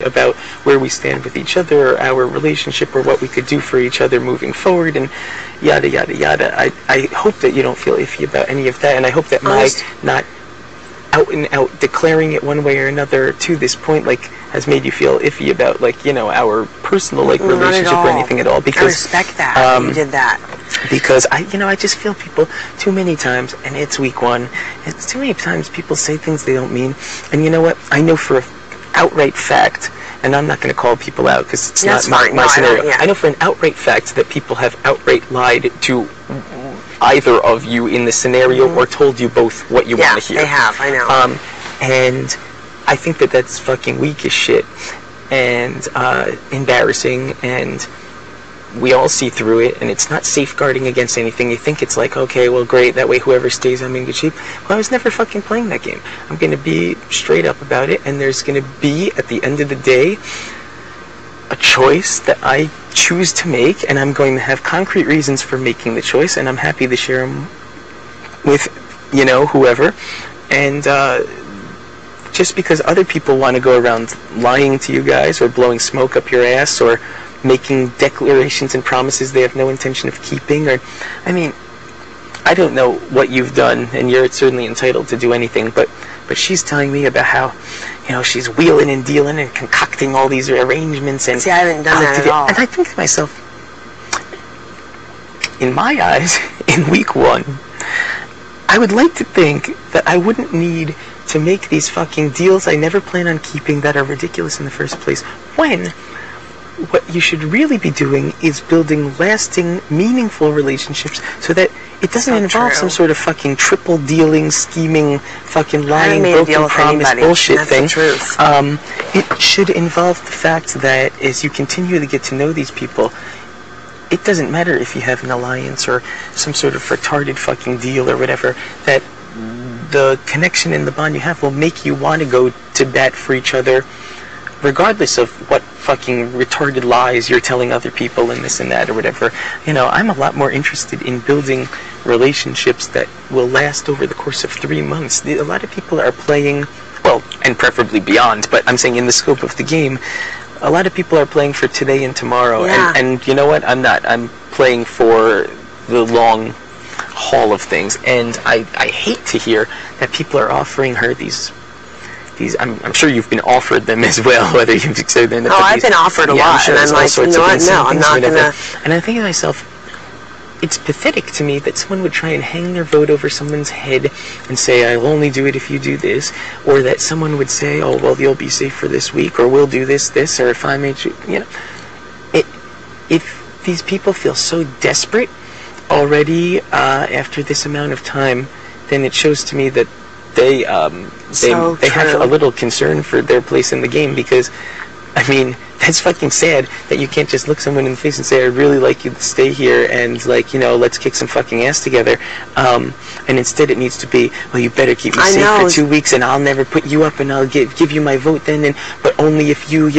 about where we stand with each other, or our relationship, or what we could do for each other moving forward, and yada yada yada. I hope that you don't feel iffy about any of that, and I hope that my not out and out declaring it one way or another to this point has made you feel iffy about our personal relationship or anything at all. Because I respect that you did that. Because I just feel people too many times, and it's week one, it's too many times people say things they don't mean. And you know what? I know for an outright fact, and I'm not going to call people out because it's not my scenario. I know for an outright fact that people have outright lied to either of you in the scenario or told you both what you want to hear. Yeah, they have, I know. And I think that that's fucking weak as shit and embarrassing, and we all see through it, and it's not safeguarding against anything. You think it's okay, well, great, that way whoever stays, I'm in good shape. Well, I was never fucking playing that game. I'm going to be straight up about it, and there's going to be, at the end of the day, a choice that I choose to make, and I'm going to have concrete reasons for making the choice, and I'm happy to share them with, whoever. And just because other people want to go around lying to you guys, or blowing smoke up your ass, or making declarations and promises they have no intention of keeping, or, I don't know what you've done, and you're certainly entitled to do anything, but she's telling me about how, she's wheeling and dealing and concocting all these arrangements, and... See, I haven't done that at all. And I think to myself, in my eyes, in week one, I would like to think that I wouldn't need to make these fucking deals I never plan on keeping that are ridiculous in the first place, when what you should really be doing is building lasting, meaningful relationships, so that it doesn't involve some sort of fucking triple dealing, scheming, fucking lying, broken promise bullshit thing. It should involve the fact that as you continue to get to know these people, it doesn't matter if you have an alliance or some sort of retarded fucking deal or whatever, that the connection and the bond you have will make you want to go to bat for each other, regardless of what fucking retarded lies you're telling other people and this and that or whatever. I'm a lot more interested in building relationships that will last over the course of 3 months. A lot of people are playing, well, and preferably beyond, but I'm saying in the scope of the game, a lot of people are playing for today and tomorrow. Yeah. And you know what? I'm not. I'm playing for the long haul of things. And I hate to hear that people are offering her these. I'm sure you've been offered them as well, whether you've accepted them. Oh, I've been offered a lot, and I'm like, you know what, no, I'm not going to... And I think to myself, it's pathetic to me that someone would try and hang their vote over someone's head and say, I'll only do it if you do this, or that someone would say, oh, well, you'll be safe for this week, or we'll do this, or if I made you, if these people feel so desperate already after this amount of time, then it shows to me that they have a little concern for their place in the game, because that's fucking sad that you can't just look someone in the face and say, I really like you to stay here, and let's kick some fucking ass together, and instead it needs to be, well, you better keep me safe for 2 weeks, and I'll never put you up, and I'll give you my vote then, but only if you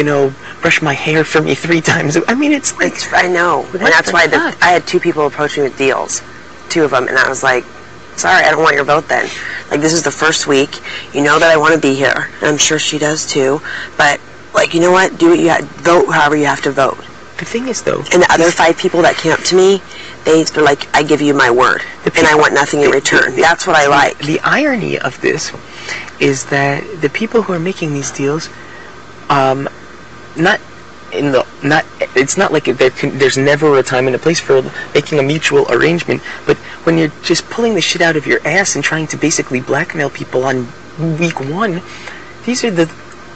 brush my hair for me 3 times. It's like, I know, and that's why I had 2 people approach me with deals, 2 of them, and I was like, sorry, I don't want your vote then. This is the first week. You know that I want to be here. And I'm sure she does too. But, you know what? Do what you vote however you have to vote. The thing is, though... And the other 5 people that came up to me, they're like, I give you my word. And I want nothing in return. That's what I like. The irony of this is that the people who are making these deals, it's not like there's never a time and a place for making a mutual arrangement, but when you're just pulling the shit out of your ass and trying to basically blackmail people on week 1, these are the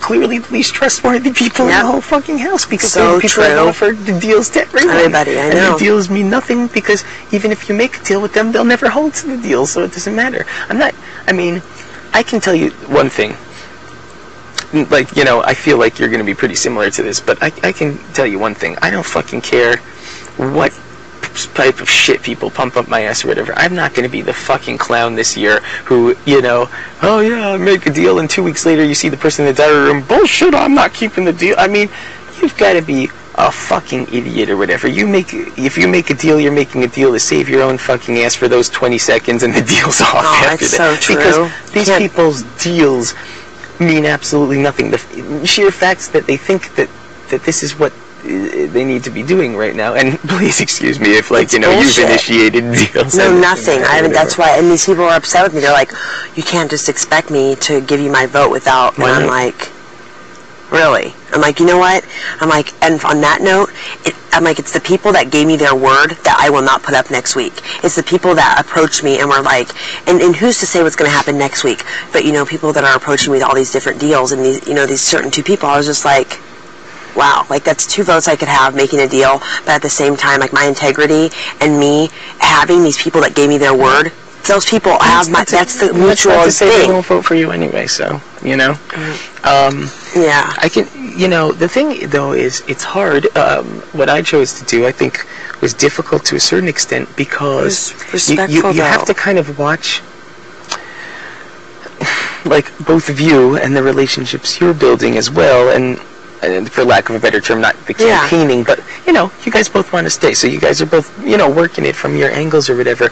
clearly the least trustworthy people in the whole fucking house, because those people have offered the deals to everybody. I know. And the deals mean nothing, because even if you make a deal with them, they'll never hold to the deal, so it doesn't matter. I can tell you one thing. I feel like you're going to be pretty similar to this, but I can tell you one thing. I don't fucking care what type of shit people pump up my ass or whatever. I'm not going to be the fucking clown this year who, oh yeah, make a deal, and 2 weeks later you see the person in the diary room, bullshit, I'm not keeping the deal. You've got to be a fucking idiot or whatever. If you make a deal, you're making a deal to save your own fucking ass for those 20 seconds, and the deal's off after that. So true. Because these people's deals mean absolutely nothing. The sheer facts that they think that this is what they need to be doing right now. And please excuse me if, like, you've initiated deals. No, nothing. I haven't. That's why. And these people are upset with me. They're like, you can't just expect me to give you my vote without. And I'm like, really? I'm like, you know what? I'm like, and on that note, I'm like, it's the people that gave me their word that I will not put up next week. It's the people that approached me and were like, and who's to say what's going to happen next week? But, people that are approaching me with all these different deals and these, these certain two people, I was just like, wow, like that's 2 votes I could have making a deal, but at the same time, like my integrity and me having these people that gave me their word, those people have that's the mutual thing. They won't vote for you anyway, so, yeah. I can, the thing though is it's hard. What I chose to do, I think, was difficult to a certain extent because you have to kind of watch, like, both of you and the relationships you're building as well, and for lack of a better term, not the campaigning, but, you guys both want to stay, so you guys are both, working it from your angles or whatever.